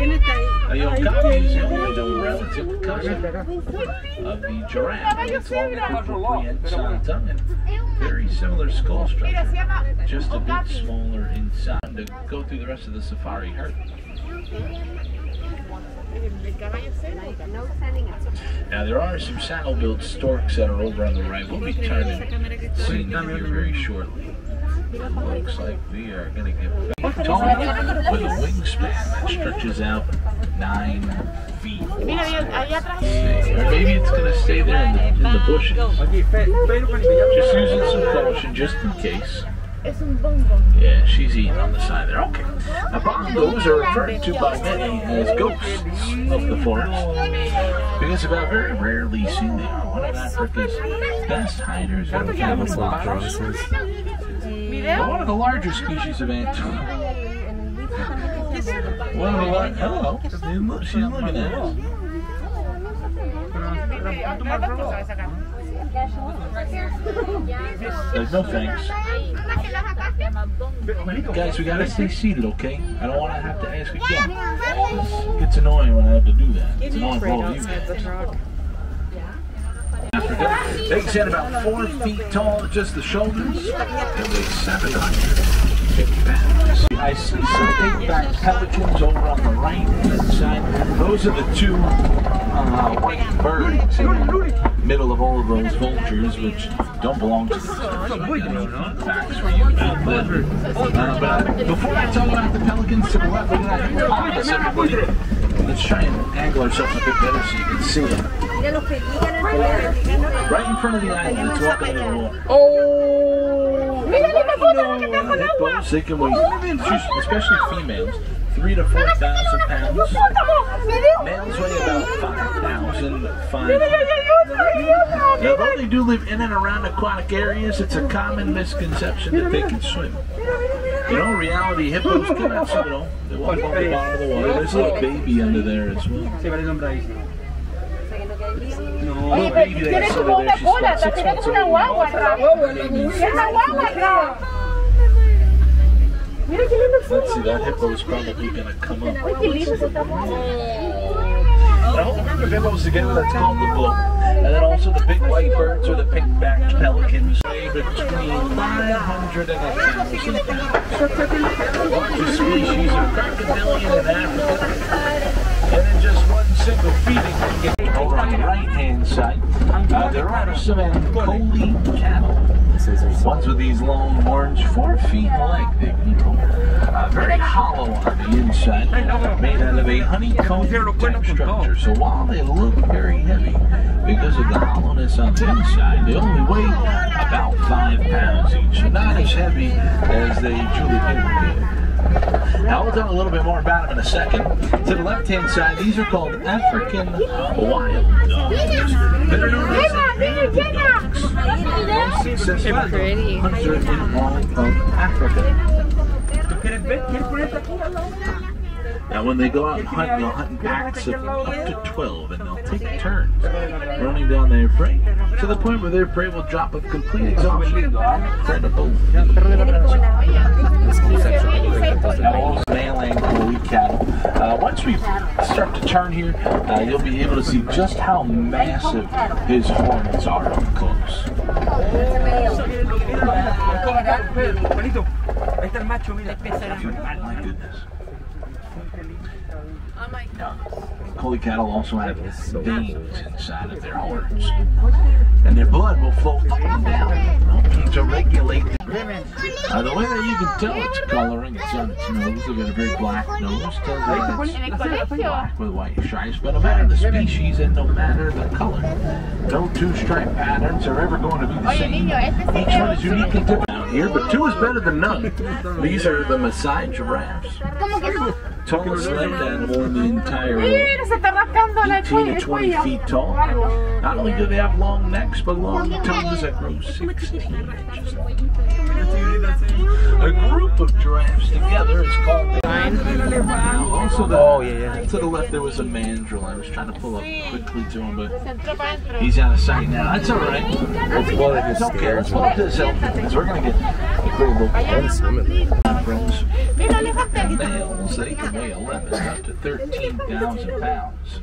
The okapi is the only known relative cousin of the giraffe. It's long prehensile tongue and very similar skull structure, just a bit smaller inside. To go through the rest of the safari herd. Now there are some saddle-built storks that are over on the right. We'll be turning, seeing them here very shortly. It looks like we are going to get back tall with a wingspan that stretches out 9 feet. Or maybe it's going to stay there in the bushes. Just using some caution, just in case. Yeah, she's eating on the side there. Okay. Now, bongos are referred to by many as ghosts of the forest because of how very rarely seen they are. One of Africa's best hiders of one of the larger species of ant. One of the large. Hello. She's looking at us. No thanks. Guys, we gotta stay seated, okay? I don't want to have to ask again. It gets annoying when I have to do that. It's annoying for all of you guys. Africa. They stand about 4 feet tall at just the shoulders, and weigh 750 pounds. I see some big-backed pelicans over on the right side. Those are the two white birds in the middle of all of those vultures, which don't belong to the facts for you about them. But before I talk about the pelicans to the left, look at that everybody. Let's try and angle ourselves a bit better so you can see it. Right in front of the island, it's walking in the water. Oh! Hippos, they can weigh, especially females, 3,000 to 4,000 pounds. Males weigh about 5,500. Now, though they do live in and around aquatic areas, it's a common misconception that they can swim. You know, in reality, hippos cannot swim at all. They walk on the bottom of the water. There's a little baby under there as well. Little baby that's under there, she's about 6 months old. Let's see, that hippo is probably going to come up. The whole group of hippos together, that's called the bull. And then also the big white birds or the pink-backed pelicans weigh between 500 and 1,000 pounds. The largest species of crocodilian in Africa. And then just one single feeding. Over on the right-hand side, there are some Ancole cattle. Ones with these long horns, 4 feet in length, they can go. Very hollow on the inside, made out of a honeycomb type structure. So while they look very heavy, because of the hollowness on the inside, they only weigh about 5 pounds each. So not as heavy as they truly indicated. Now we'll talk a little bit more about them in a second. To the left-hand side, these are called African wild dogs. Better known as baby dogs. Most successful hunter in all of Africa. Now when they go out and hunt, they'll hunt in packs of up to 12, and they'll take turns running down their prey to the point where their prey will drop of complete exhaustion. Incredible. Now all male Ancole cattle. Once we start to turn here, you'll be able to see just how massive his horns are up close. My goodness. Ancole cattle also have veins inside of their horns, and their blood will flow up and down to regulate the way that you can tell its coloring. It's on its nose. They've got a very black nose. It's black with white stripes, but no matter the species and no matter the color, no two stripe patterns are ever going to be the same. Each one is unique and different out here, but two is better than none. These are the Maasai giraffes. Tallest land animal in the entire world, 18 to 20 feet tall. Not only do they have long necks, but long tongues that grow 16 inches long. A group of giraffes together is called the also to the left there was a mandrill. I was trying to pull up quickly to him, but he's out of sight now. That's all right. It's okay. Let's pull up to this elephant because we're going to get a great look at friends. males, they can weigh 11 up to 13,000 pounds.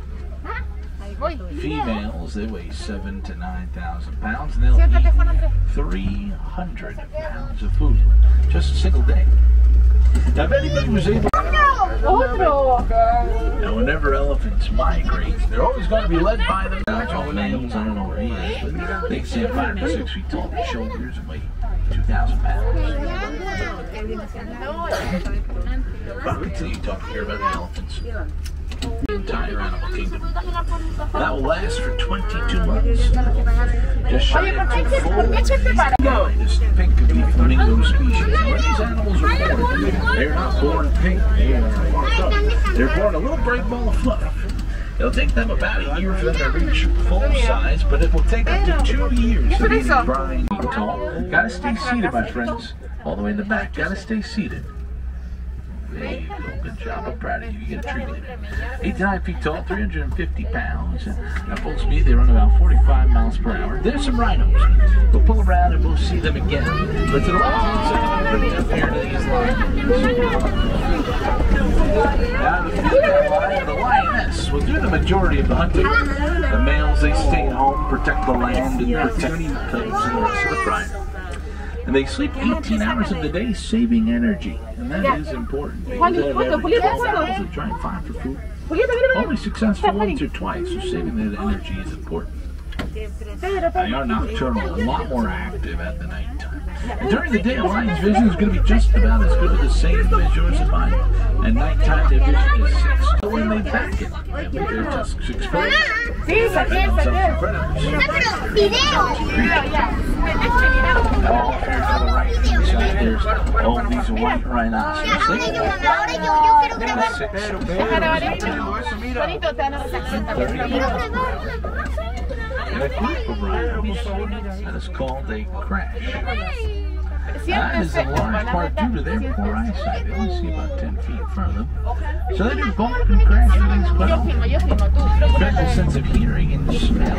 Females, they weigh 7,000 to 9,000 pounds, and they'll eat 300 pounds of food just a single day. Now, if anybody was able now, whenever elephants migrate, they're always going to be led by the males. I don't know where he is, but they stand 5 to 6 feet tall. Their shoulders and weigh 2,000 pounds. But I can tell you talk here about the elephants. The entire animal kingdom. That will last for 22 months. Just shy of 2 full this pink could be flamingo species. When these animals are born, they're not born pink. They're born a little bright ball of fluff. It'll take them about a year for them to reach full size, but it will take up to 2 years to be drying tall. Gotta stay seated, my friends. All the way in the back, gotta stay seated. There you go. Good job. I'm proud of you. You get a treat. 8 to 9 feet tall, 350 pounds. At full speed, they run about 45 miles per hour. There's some rhinos. We'll pull around and we'll see them again. But to the left, bring them here to these lions. Now, the female lion, the lioness, will do the majority of the hunting. The males, they stay at home, protect the land, and protect the cubs and the rest of the pride. And they sleep 18 hours of the day, saving energy. And that is important. They try and find for food. Only successful once or twice, so saving that energy is important. They are nocturnal, a lot more active at the night time. And during the day, a lion's vision is going to be just about as good as the same as yours and mine. And nighttime, their vision is 6. So when they back it, with their tusks exposed, oh, these are white rhinoceros. And a group of rhinos that is called a crash. That is in large part due to their poor eyesight. They only see about 10 feet in front of them. So they do bulk and crash release well. Incredible sense of hearing and smell.